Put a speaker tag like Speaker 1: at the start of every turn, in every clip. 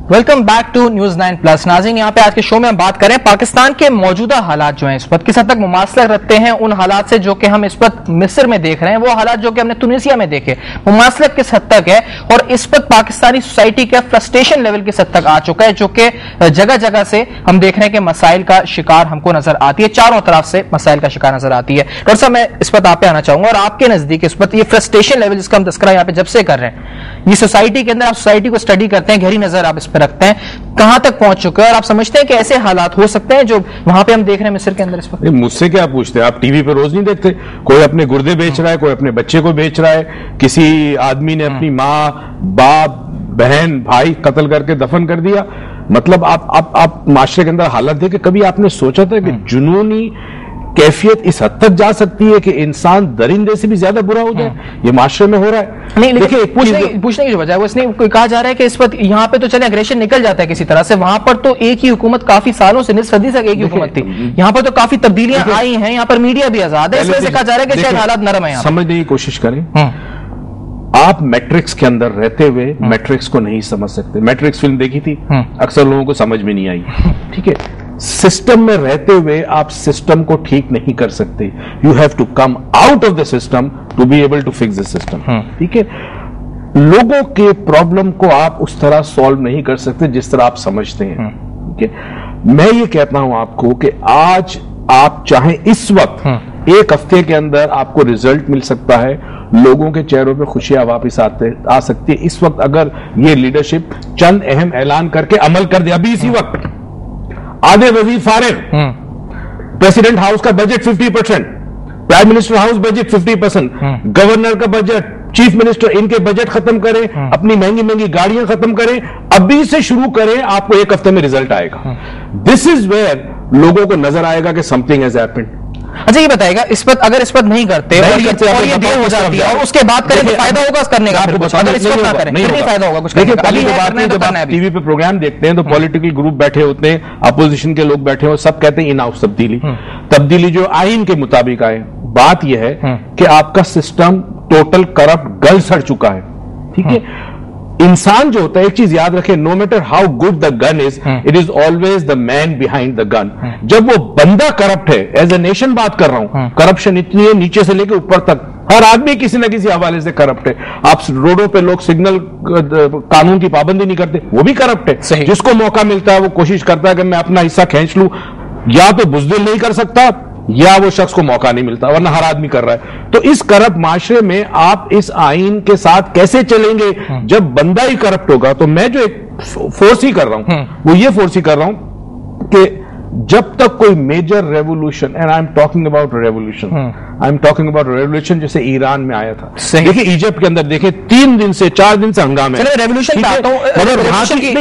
Speaker 1: Welcome back to news 9 ناظرین، یہاں پہ آج کے شو میں ہم بات کریں پاکستان کے موجودہ حالات جو ہیں اس وقت کس حد تک مماثلت رکھتے ہیں ان حالات سے جو کہ ہم اس وقت مصر میں دیکھ رہے ہیں، وہ حالات جو کہ ہم نے تونسیا میں دیکھے، مماثلت کس حد تک ہے، اور اس وقت پاکستانی سوسائٹی کا فرسٹریشن لیول کس حد تک آ چکا ہے، جو کہ جگہ جگہ سے ہم دیکھ رہے ہیں کہ مسائل کا شکار ہم کو نظر آتی ہے، چاروں طرف سے مسائل کا شکار نظر آتی ہے۔ ڈاکٹر صاحب، میں اس وقت آپ پہ آنا چاہوں گا، اور آپ کے نزدیک اس وقت یہ فرسٹریشن لیول جس کا ہم تذکرہ یہاں پہ جب سے کر رہے ہیں، یہ سوسائٹی کے اندر آپ سوسائٹی کو اسٹڈی کرتے ہیں، گہری نظر آپ اس پہ رکھتے ہیں، کہاں تک پہنچ چکے ہیں، اور آپ سمجھتے ہیں کہ ایسے حالات ہو سکتے ہیں جو وہاں پہ ہم دیکھ رہے ہیں مصر کے اندر اس وقت؟
Speaker 2: مجھ سے کیا پوچھتے ہیں؟ آپ ٹی وی پہ روز نہیں دیکھتے؟ کوئی اپنے گردے بیچ رہا ہے، کوئی اپنے بچے کو بیچ رہا ہے، کسی آدمی نے اپنی ماں، باپ، بہن، بھائی قتل کر کے دفن کر دیا۔ مطلب آپ معاشرے کے اندر حالت دیکھ کے کبھی آپ نے سوچا تھا کہ جنونی کیفیت اس حد تک جا سکتی ہے کہ انسان درندے سے بھی زیادہ برا ہو جائے؟ یہ معاشرے میں ہو رہا ہے۔
Speaker 1: نہیں، لیکن پوچھنے کی جو وجہ ہے وہ اس نے کہا جا رہا ہے کہ اس وقت یہاں پہ تو چلے اگریشن نکل جاتا ہے کسی طرح سے، وہاں پر تو ایک ہی حکومت کافی سالوں سے، نصف صدی سے ایک ہی حکومت تھی، یہاں پر تو کافی تبدیلیاں آئی ہیں، یہاں پر میڈیا بھی آزاد ہے، اس وجہ سے کہا جا رہا ہے کہ شاید حالات نرم ہیں۔
Speaker 2: سمجھنے کی کوشش کریں، آپ میٹرکس کے اندر رہتے ہوئے میٹرکس کو نہیں سمجھ سکتے۔ میٹرکس فلم دیکھی تھی، اکثر لوگوں کو سمجھ میں نہیں آئی، ٹھیک ہے؟ سسٹم میں رہتے ہوئے آپ سسٹم کو ٹھیک نہیں کر سکتے۔ You have to come out of the system to be able to fix the system, ٹھیک ہے؟ لوگوں کے پرابلم کو آپ اس طرح سالو نہیں کر سکتے جس طرح آپ سمجھتے ہیں، ٹھیک ہے؟ میں یہ کہتا ہوں آپ کو کہ آج آپ چاہیں اس وقت ایک ہفتے کے اندر آپ کو ریزلٹ مل سکتا ہے، لوگوں کے چہروں پہ خوشیاں واپس آ سکتی ہے۔ اس وقت اگر یہ لیڈرشپ چند اہم اعلان کر کے عمل کر دے، ابھی اسی وقت آدھے وزیر فارغ، پریزیڈنٹ ہاؤس کا budget 50%، prime minister house budget 50%، governor کا بجٹ، چیف منسٹر، ان کے بجٹ ختم کریں، اپنی مہنگی مہنگی گاڑیاں ختم کریں، ابھی سے شروع کریں، آپ کو ایک ہفتے میں ریزلٹ آئے گا۔ دس از ویئر لوگوں کو نظر آئے گا کہ سم تھنگ ہیز ہیپنڈ۔
Speaker 1: اچھا، یہ بتائے گا اس وقت اگر اس وقت نہیں کرتے اور یہ دیر ہو جاتی ہے اور اس کے بعد کریں تو فائدہ ہوگا اس کرنے کا؟ اگر اس وقت نہ کریں پھر نہیں فائدہ ہوگا کچھ کرنے کا۔
Speaker 2: پہلی بات ہے جب آپ ٹی وی پہ پروگرام دیکھتے ہیں تو پولیٹیکل گروپ بیٹھے ہوتے ہیں، اپوزیشن کے لوگ بیٹھے ہو، سب کہتے ہیں ان ہاؤس تبدیلی جو آئین کے مطابق آئے۔ بات یہ ہے کہ آپ کا سسٹم ٹوٹل کرپٹ گل سڑ چکا ہے، ٹھیک ہے؟ انسان جو ہوتا ہے، ایک چیز یاد رکھے، no matter how good the gun is, it is always the man behind the gun. جب وہ بندہ کرپٹ ہے، ایز اے نیشن بات کر رہا ہوں، کرپشن اتنی ہے نیچے سے لے کے اوپر تک، ہر آدمی کسی نہ کسی حوالے سے کرپٹ ہے۔ آپ روڈوں پہ لوگ سگنل قانون کی پابندی نہیں کرتے، وہ بھی کرپٹ ہے۔ جس کو موقع ملتا ہے وہ کوشش کرتا ہے کہ میں اپنا حصہ کھینچ لوں، یا تو بزدل نہیں کر سکتا یا وہ شخص کو موقع نہیں ملتا، ورنہ ہر آدمی کر رہا ہے۔ تو اس کرپٹ معاشرے میں آپ اس آئین کے ساتھ کیسے چلیں گے جب بندہ ہی کرپٹ ہوگا؟ تو میں جو ایک فورس ہی کر رہا ہوں وہ یہ فورس ہی کر رہا ہوں کہ جب تک کوئی major revolution, and I'm talking about revolution, I'm talking about revolution جیسے ایران میں آیا تھا، دیکھیں ایجپٹ کے اندر، دیکھیں 3 دن سے 4 دن سے ہنگامے،
Speaker 1: ریولوشن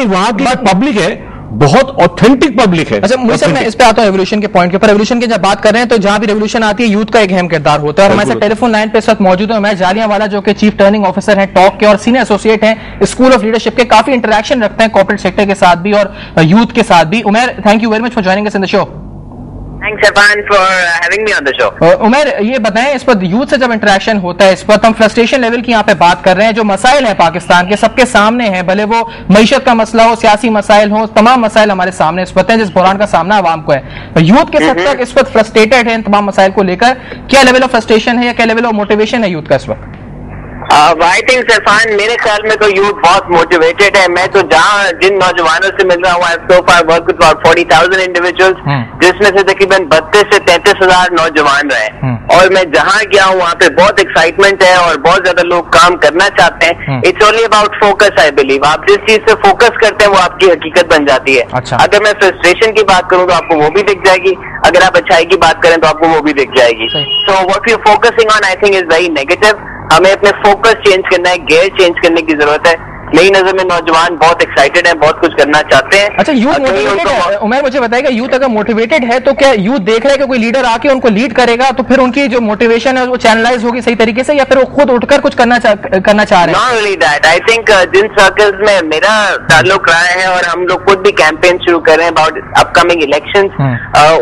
Speaker 2: وہاں کی پبلک ہے، بہت اوتھینٹک پبلک ہے۔
Speaker 1: اچھا، میں اس پہ آتا ہوں ریولوشن کے پوائنٹ کے اوپر۔ ریولوشن کی جب بات کر رہے ہیں تو جہاں بھی ریولوشن آتی ہے یوتھ کا ایک اہم کردار ہوتا ہے، اور ہمارے ساتھ ٹیلی فون لائن پہ اس وقت موجود ہیں عمیر جالیانوالہ جو کہ چیف ٹرننگ آفیسر ہیں ٹاک کے اور سینئر ایسوسیٹ ہیں اسکول آف لیڈرشپ کے، کافی انٹریکشن رکھتے ہیں کارپوریٹ سیکٹر کے ساتھ بھی اور یوتھ کے ساتھ بھی۔ Umair, thank you very much for joining us in the show.
Speaker 3: Thanks Irfan for having me on the show.
Speaker 1: Umair, یہ بتائیں اس وقت یوتھ سے جب انٹریکشن ہوتا ہے، اس وقت ہم فرسٹریشن لیول کی یہاں پہ بات کر رہے ہیں، جو مسائل ہیں پاکستان کے سب کے سامنے ہیں، بھلے وہ معیشت کا مسئلہ ہو، سیاسی مسائل ہوں، تمام مسائل ہمارے سامنے اس وقت ہیں جس بحران کا سامنا عوام کو ہے۔ یوتھ کے سب تک اس وقت فرسٹریٹڈ ہے ان تمام مسائل کو لے کر، کیا لیول آف فرسٹریشن ہے یا کیا لیول آف موٹیویشن ہے یوتھ کا اس وقت؟
Speaker 3: I think Irfan, میرے خیال میں تو یوتھ بہت موٹیویٹڈ ہے۔ میں تو جن نوجوانوں سے مل رہا ہوں، I've so far worked with about 40,000 individuals، جس میں سے تقریباً 32 سے 33,000 نوجوان رہے، اور میں جہاں گیا ہوں وہاں پہ بہت ایکسائٹمنٹ ہے اور بہت زیادہ لوگ کام کرنا چاہتے ہیں۔ It's only about focus, I believe۔ آپ جس چیز سے فوکس کرتے ہیں وہ آپ کی حقیقت بن جاتی ہے۔ اگر میں فرسٹریشن کی بات کروں تو آپ کو وہ بھی دکھ جائے گی، اگر آپ اچھائی کی بات کریں تو آپ کو وہ بھی دکھ جائے گی۔ So what we're focusing on I think is very negative۔ ہمیں اپنے فوکس چینج کرنا ہے، گیئر چینج کرنے کی ضرورت ہے۔ میری نظر میں نوجوان بہت ایکسائٹڈ ہیں، بہت کچھ کرنا چاہتے ہیں۔
Speaker 1: اچھا، یوتھ موٹیویٹڈ ہے؟ عمیر مجھے بتائے گا، یوتھ اگر موٹیویٹڈ ہے تو کیا یوتھ دیکھ رہا ہے کہ کوئی لیڈر آ کے ان کو لیڈ کرے گا تو پھر ان کی جو موٹیویشن ہے وہ چینلائز ہوگی صحیح طریقے سے، یا پھر وہ خود اٹھ کر کچھ کرنا چاہ رہے ہیں؟
Speaker 3: Not really that. I think جن سرکلز میں میرا تعلق رہا ہے اور ہم لوگ خود بھی کیمپین شروع کر رہے ہیں اباؤٹ اپ کمنگ الیکشنز،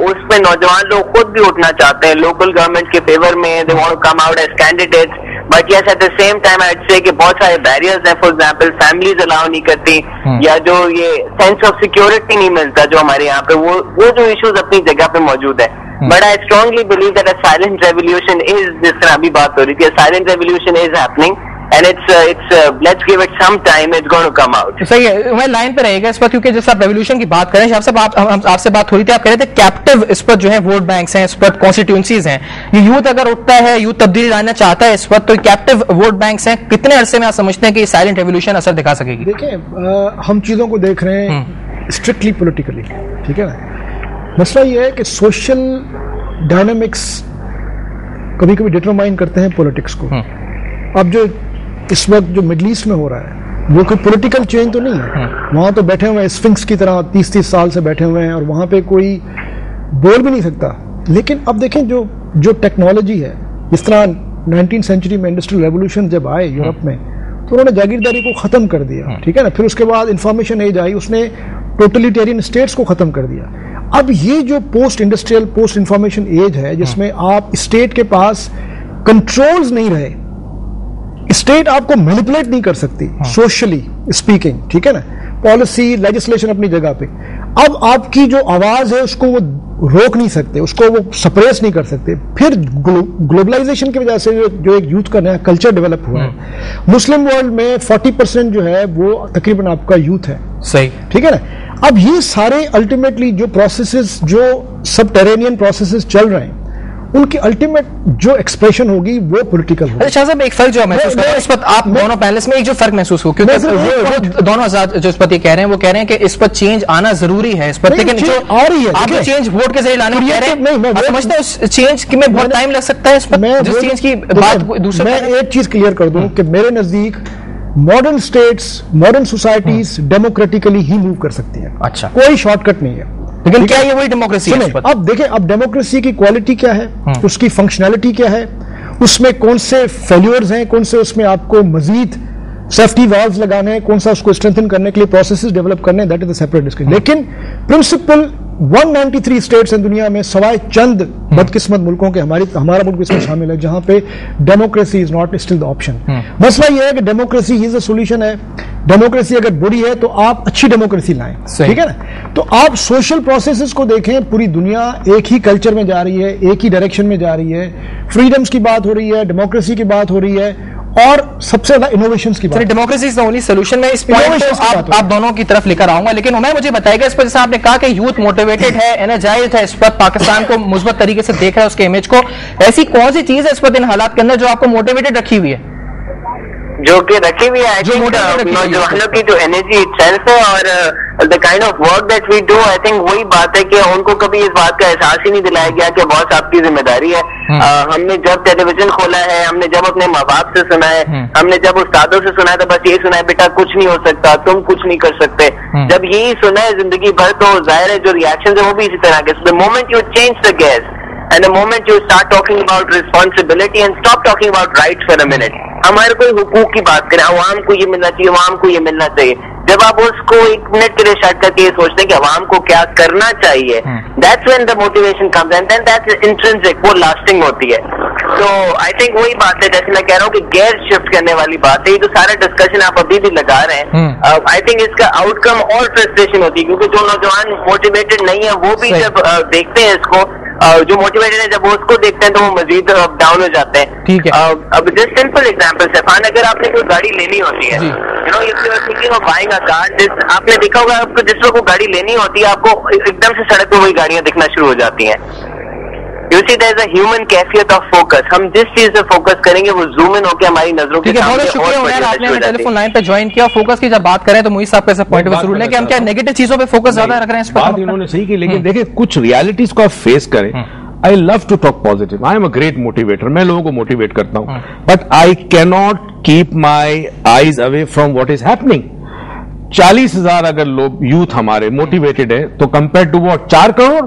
Speaker 3: اس میں نوجوان لوگ خود بھی اٹھنا چاہتے ہیں لوکل گورنمنٹ کے فیور میں۔ They want to come out as candidates۔ But yes at the same time I would say کہ بہت سارے بیریئرز ہیں. فار ایگزامپل فیملیز الاؤ نہیں کرتی, یا جو یہ سینس آف سیکورٹی نہیں ملتا جو ہمارے یہاں پہ, وہ جو ایشوز اپنی جگہ پہ موجود ہے. But I strongly believe that a silent revolution is, جس طرح ابھی بات ہو رہی تھی, silent revolution is happening. And let's give it some time, it's going to come out.
Speaker 1: صحیح ہے, میں لائن پہ رہے گا اس پر, کیونکہ جیسے آپ ریولیوشن کی بات کریں, آپ سے بات ہو رہی تھی, آپ کہہ رہے تھے کیپٹیو اس پر جو ہے ووٹ بینکس ہیں, اس پر کانسٹیٹوئنسیز ہیں. یہ یوتھ اگر اٹھتا ہے, یوتھ تبدیلی لانا چاہتا ہے اس پر, تو کیپٹیو ووٹ بینکس ہیں, کتنے عرصے میں آپ سمجھتے ہیں کہ یہ سائلنٹ ریولیوشن اثر دکھا سکے گی؟
Speaker 4: دیکھیں ہم چیزوں کو دیکھ رہے ہیں اسٹرکٹلی پولیٹیکلی, ٹھیک ہے نا. مسئلہ یہ ہے کہ سوشل ڈائنامکس کبھی کبھی ڈٹرمائن کرتے ہیں پولیٹکس کو. اب جو اس وقت جو مڈل ایسٹ میں ہو رہا ہے وہ کوئی پولیٹیکل چینج تو نہیں ہے. وہاں تو بیٹھے ہوئے ہیں اسفنکس کی طرح 30 سال سے بیٹھے ہوئے ہیں, اور وہاں پہ کوئی بول بھی نہیں سکتا. لیکن اب دیکھیں جو ٹیکنالوجی ہے, جس طرح 19 سینچری میں انڈسٹریل ریولوشن جب آئے یورپ میں, تو انہوں نے جاگیرداری کو ختم کر دیا, ٹھیک ہے نا. پھر اس کے بعد انفارمیشن ایج آئی, اس نے ٹوٹلیٹیرین اسٹیٹس کو ختم کر دیا. اب یہ جو post industrial post information age ہے, جس میں آپ اسٹیٹ کے پاس کنٹرولز نہیں رہے, اسٹیٹ آپ کو مینیپولیٹ نہیں کر سکتی سوشلی اسپیکنگ, ٹھیک ہے نا. پالیسی لیجسلیشن اپنی جگہ پہ. اب آپ کی جو آواز ہے اس کو وہ روک نہیں سکتے, اس کو وہ سپریس نہیں کر سکتے. پھر گلوبلائزیشن کی وجہ سے جو ایک یوتھ کا نیا کلچر ڈیولپ ہوا ہے, مسلم ورلڈ میں 40% جو ہے وہ تقریباً آپ کا یوتھ ہے,
Speaker 1: صحیح,
Speaker 4: ٹھیک ہے نا. اب یہ سارے الٹیمیٹلی جو پروسیسز, جو سب ٹیرینین پروسیسز چل رہے ہیں, ان کی الٹیمیٹ جو ایکسپریشن ہوگی وہ پولیٹیکل ہوگی.
Speaker 1: شاہ صاحب ایک فرق جو محسوس کر رہے ہیں اس پر, آپ دونوں پینلسٹ میں ایک جو فرق محسوس ہو, کیونکہ وہ دونوں آزاد جو اس پر یہ کہہ رہے ہیں, وہ کہہ رہے ہیں کہ اس پر چینج آنا ضروری ہے اس پر, لیکن جو
Speaker 4: آ رہی ہے
Speaker 1: آپ چینج ووٹ کے ذریعے لانے کہہ رہے ہیں, آپ سمجھتے ہیں اس چینج میں بہت ٹائم لگ سکتا ہے اس پر, جس چینج کی بات دوسرے.
Speaker 4: میں ایک چیز کلیئر کر دوں کہ میرے نزدیک ماڈرن اسٹیٹس, ماڈرن سوسائٹیز ڈیموکریٹیکلی ہی موو کر سکتی ہیں.
Speaker 1: اچھا,
Speaker 4: کوئی شارٹ کٹ نہیں ہے.
Speaker 1: لیکن کیا یہ وہی ڈیموکریسی ہے؟
Speaker 4: اب دیکھیں, اب ڈیموکریسی کی کوالٹی کیا ہے, اس کی فنکشنالٹی کیا ہے, اس میں کون سے فیلیورز ہیں, کون سے اس میں آپ کو مزید سیفٹی والز لگانے ہیں, کون سا اس کو اسٹرینتھن کرنے کے لیے پروسیسز ڈیولپ کرنے ہیں, that is a separate discussion. لیکن پرنسپل 193 اسٹیٹس ہیں دنیا میں, سوائے چند بدقسمت ملکوں کے, ہمارا ملک اس میں شامل ہے, جہاں پہ democracy is not still the option. مسئلہ یہ ہے کہ democracy he is a solution ہے. ڈیموکریسی اگر بری ہے تو آپ اچھی ڈیموکریسی لائیں, ٹھیک ہے نا. تو آپ سوشل پروسیسز کو دیکھیں, پوری دنیا ایک ہی کلچر میں جا رہی ہے, ایک ہی ڈائریکشن میں جا رہی ہے. فریڈمز کی بات ہو رہی ہے, ڈیموکریسی کی بات ہو رہی ہے, اور سب سے زیادہ انوویشنز کی بات.
Speaker 1: Democracy is the only solution. میں اس پوائنٹ کو آپ دونوں کی طرف لے کر آؤں گا, لیکن عمر مجھے بتائے گا اس پر, جیسے آپ نے کہا کہ یوتھ موٹیویٹڈ ہے, انرجائزڈ ہے, اس پر پاکستان کو مثبت طریقے سے دیکھ رہا ہے, اس کے امیج کو, ایسی کون سی چیز ہے اس پر ان حالات کے اندر جو آپ کو موٹیویٹڈ رکھی ہوئی ہے؟
Speaker 3: جو کہ رکھی ہوئی ہے نوجوانوں کی جو انرجی سیلف ہے, اور the kind of work that we do, I think وہی بات ہے کہ ان کو کبھی اس بات کا احساس ہی نہیں دلایا گیا کہ بہت آپ کی ذمہ داری ہے. ہم نے جب ٹیلی ویژن کھولا ہے, ہم نے جب اپنے ماں باپ سے سنا ہے, ہم نے جب استادوں سے سنا ہے, تو بس یہی سنا ہے بیٹا کچھ نہیں ہو سکتا, تم کچھ نہیں کر سکتے. جب یہی سنا ہے زندگی بھر, تو ظاہر ہے جو ریئیکشن ہے وہ بھی اسی طرح کے. the moment you change the gears and the moment you start talking about responsibility and stop talking about rights for a minute, ہمارے کوئی حقوق کی بات کریں, عوام کو یہ ملنا چاہیے, عوام کو یہ ملنا چاہیے, جب آپ اس کو ایک منٹ کے لیے شٹ کر کے یہ سوچتے ہیں کہ عوام کو کیا کرنا چاہیے, that's when the motivation comes, and then that's intrinsic, وہ لاسٹنگ ہوتی ہے. تو آئی تھنک وہی بات ہے, جیسے میں کہہ رہا ہوں کہ گیئر شفٹ کرنے والی بات ہے. یہ جو سارا ڈسکشن آپ ابھی بھی لگا رہے ہیں, آئی تھنک اس کا آؤٹ کم اور فرسٹریشن ہوتی ہے, کیونکہ جو نوجوان موٹیویٹڈ نہیں ہے وہ بھی جب دیکھتے ہیں اس کو, جو موٹیویٹڈ ہے جب وہ اس کو دیکھتے ہیں تو وہ مزید ڈاؤن ہو جاتے ہیں.
Speaker 1: ٹھیک ہے,
Speaker 3: اب جسٹ سمپل ایگزامپل سیفان, اگر آپ نے کوئی گاڑی لینی ہوتی ہے, آپ نے دیکھا ہوگا, آپ کو جس وقت وہ گاڑی لینی ہوتی ہے, آپ کو ایک دم سے سڑک پہ وہی گاڑیاں دکھنا شروع ہو جاتی ہیں. You see, there is a human کیفیت آف فوکس. ہم جس چیز سے فوکس کریں گے وہ زوم ان ہو کے ہماری نظروں کے سامنے.
Speaker 1: بہت شکریہ عمر, آپ نے ٹیلی فون لائن پہ جوائن کیا. فوکس کی جب بات کریں تو موئی صاحب کا پوائنٹ ضرور لیں کہ ہم کیا نیگیٹو چیزوں پہ فوکس زیادہ رکھ رہے ہیں اس پر.
Speaker 2: بات انہوں نے صحیح کی, لیکن دیکھیں کچھ ریالٹیز کو آپ فیس کریں. I love to talk positive. I am a great motivator. میں لوگوں کو موٹیویٹ کرتا ہوں, but I cannot keep my eyes away from what is happening. 40,000 اگر لوگ یوتھ ہمارے موٹیویٹڈ ہے, تو compare to what 4 crore,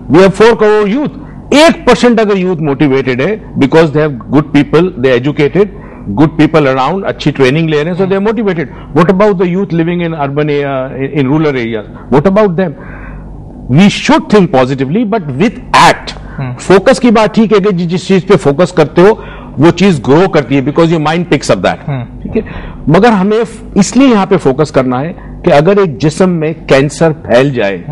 Speaker 2: we have 4 crore youth. 1% اگر یوتھ موٹیویٹڈ ہے, because they have good people, they educated, good people around, اچھی training لے رہے ہیں, so they are motivated. What about the youth living in urban in rural areas? What about them? We should think positively, but with act. Focus کی بات ٹھیک ہے کہ جس چیز پہ فوکس کرتے ہو, وہ چیز گرو کرتی ہے because your mind picks up that. ٹھیک ہے, مگر ہمیں اس لیے یہاں پہ فوکس کرنا ہے کہ اگر ایک جسم میں کینسر پھیل جائے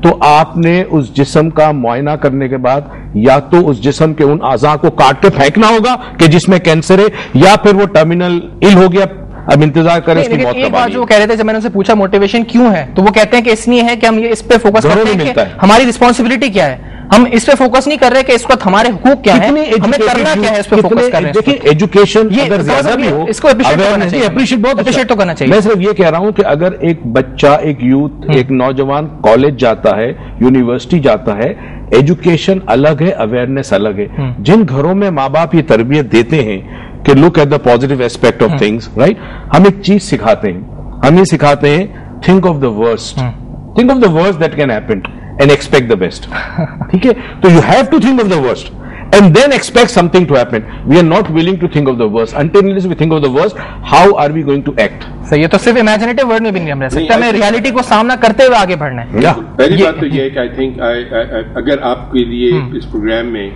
Speaker 2: تو آپ نے اس جسم کا معائنہ کرنے کے بعد یا تو اس جسم کے ان اعضاء کو کاٹ کے پھینکنا ہوگا کہ جس میں کینسر ہے, یا پھر وہ ٹرمینل ال ہو گیا, اب انتظار کریں اس کی موت کا.
Speaker 1: ایک بات جو وہ کہہ رہے تھے, جب میں نے ان سے پوچھا موٹیویشن کیوں ہے, تو وہ کہتے ہیں کہ اس لیے ہے کہ ہم یہ اس پہ فوکس کرتے ہیں کہ ہماری رسپانسبلٹی کیا ہے, ہم اس پہ فوکس نہیں کر رہے کہ اس وقت ہمارے حقوق کیا ہیں, ہمیں کرنا کیا ہے, اس پہ فوکس کر رہے ہیں.
Speaker 2: دیکھیں ایجوکیشن اگر زیادہ بھی ہو,
Speaker 1: اس کو اپریشیٹ تو کرنا چاہیے.
Speaker 2: میں صرف یہ کہہ رہا ہوں کہ اگر ایک بچہ, ایک یوتھ, ایک نوجوان کالج جاتا ہے, یونیورسٹی جاتا ہے, ایجوکیشن الگ ہے, اویئرنیس الگ ہے. جن گھروں میں ماں باپ یہ تربیت دیتے ہیں کہ look at the positive aspect of things, right, ہم ایک چیز سکھاتے ہیں, ہم یہ سکھاتے ہیں think of the worst, think of the worst that can happen and expect the best. ٹھیک ہے, تو you have to think of the worst and then expect something to happen. We are not willing to think of the worst. Until we think of the worst, how are we going to act?
Speaker 1: So یہ تو صرف imaginative word میں بھی نہیں ہم رہ سکتے, ہمیں ریالٹی کو سامنا کرتے ہوئے آگے بڑھنا ہے.
Speaker 5: پہلی بات تو یہ ہے کہ I think اگر آپ کے لیے اس پروگرام میں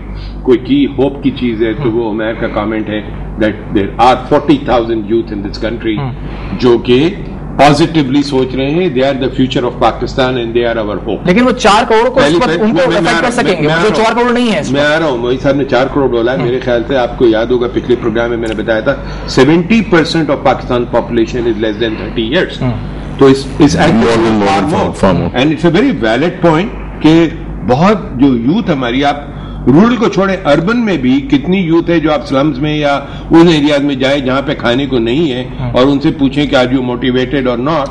Speaker 5: کوئی کی ہوپ کی چیز ہے تو وہ عمیر کا کامنٹ ہے that there are 40,000 youth in this country جو کہ پازیٹیولی سوچ رہے ہیں, they are the future of Pakistan and they are our hope.
Speaker 1: لیکن وہ 4 کروڑ کو اس وقت ان کو افیکٹ کر سکیں گے, جو 4 کروڑ نہیں ہے.
Speaker 5: میں آ رہا ہوں, موئی صاحب نے 4 کروڑ بولا ہے, میرے خیال سے آپ کو یاد ہوگا پچھلے پروگرام میں میں نے بتایا تھا 70% of Pakistan population is less than 30 years. تو it's actually far more and it's a very valid point کہ بہت جو یوتھ ہماری, آپ رورل کو چھوڑیں, اربن میں بھی کتنی یوتھ ہے جو آپ سلمز میں یا ان ایریاز میں جائیں جہاں پہ کھانے کو نہیں ہے اور ان سے پوچھیں کہ آر یو موٹیویٹڈ اور ناٹ,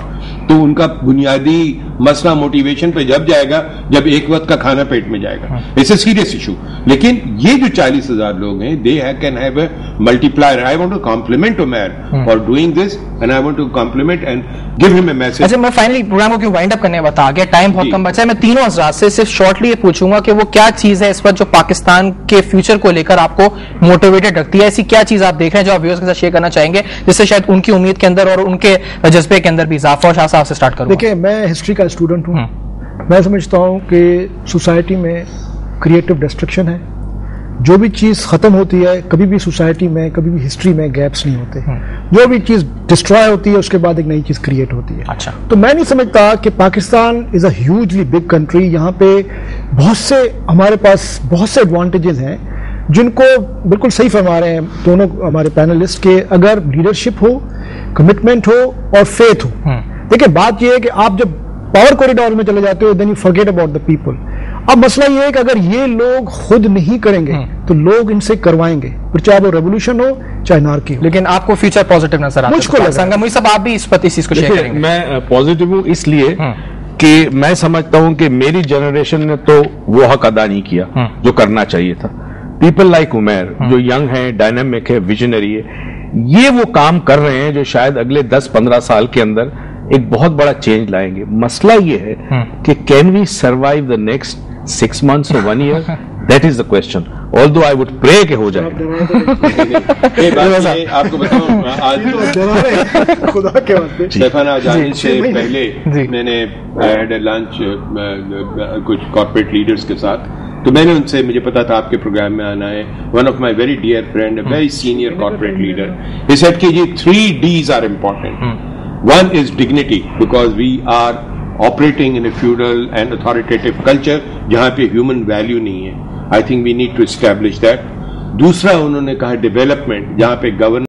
Speaker 5: تو ان کا بنیادی مسئلہ موٹیویشن پہ جب جائے گا جب ایک وقت کا کھانا پیٹ میں جائے گا. It's a serious issue. لیکن یہ جو 40,000 لوگ ہیں, they can have a multiplier. I want to compliment Umair for doing this and I want to compliment and give him a message.
Speaker 1: اچھا, میں فائنلی پروگرام کو کیوں وائنڈ اپ کرنے بتا گیا, ٹائم بہت کم بچا ہے. میں تینوں حضرات سے صرف شارٹلی یہ پوچھوں گا کہ وہ کیا چیز ہے اس وقت جو پاکستان کے فیوچر کو لے کر آپ کو موٹیویٹڈ رکھتی ہے, ایسی کیا چیز آپ دیکھ رہے ہیں جو آپ ویورز کے ساتھ شیئر کرنا چاہیں گے جس سے شاید ان کی امید کے اندر اور ان کے جذبے کے اندر بھی اضافہ. شاہ صاحب سے سٹارٹ کروں.
Speaker 4: دیکھیں, میں ہسٹری کا اسٹوڈنٹ ہوں. میں سمجھتا ہوں کہ سوسائٹی میں کریٹو ڈسٹرکشن ہے. جو بھی چیز ختم ہوتی ہے, کبھی بھی سوسائٹی میں, کبھی بھی ہسٹری میں گیپس نہیں ہوتے. جو بھی چیز ڈسٹرائے ہوتی ہے اس کے بعد ایک نئی چیز کریٹ ہوتی ہے.
Speaker 1: اچھا,
Speaker 4: تو میں نہیں سمجھتا کہ پاکستان از اے ہیوجلی بگ کنٹری. یہاں پہ بہت سے ہمارے پاس بہت سے ایڈوانٹیجز ہیں جن کو بالکل صحیح فرما رہے ہیں دونوں ہمارے پینلسٹ کے. اگر لیڈرشپ ہو, کمٹمنٹ ہو اور فیتھ ہو. دیکھیں, بات یہ ہے کہ آپ جب پاور کوریڈور میں چلے جاتے ہو then you forget about the people. اب مسئلہ یہ ہے کہ اگر یہ لوگ خود نہیں کریں گے تو لوگ ان سے کروائیں گے, پھر چاہے وہ ریولوشن ہو چاہے نارکی ہو.
Speaker 1: لیکن آپ کو فیوچر پازیٹیو نظر آتا ہے. مجھ کو لگا مجھ سب آپ بھی اس چیز کو شیئر کریں گے.
Speaker 2: میں پازیٹیو ہوں اس لیے کہ میں سمجھتا ہوں کہ میری جنریشن نے تو وہ حق ادا نہیں کیا جو کرنا چاہیے تھا. پیپل لائک عمیر جو ینگ ہے, ڈائنامک ہے, ویژنری ہے, یہ وہ کام کر رہے ہیں جو شاید اگلے 10-15 سال کے اندر ایک بہت بڑا چینج لائیں گے. مسئلہ یہ ہے کہ can we survive the next 6 months or 1 year? That is the question. Although I would pray کہ ہو جائے.
Speaker 5: آپ کو بتاؤں, آج سیفانہ جانے سے پہلے میں نے ہیڈ اے لنچ کچھ کارپوریٹ لیڈرز کے ساتھ, تو میں نے ان سے, مجھے پتا تھا آپ کے پروگرام میں آنا ہے. One of my very dear friend, a very senior corporate leader, he said کہ یہ 3 Ds are important. One is dignity, because we are operating in a feudal and authoritative culture جہاں پہ human value نہیں ہے. I think we need to establish that. دوسرا انہوں نے کہا ڈیولپمنٹ, جہاں پہ گورننس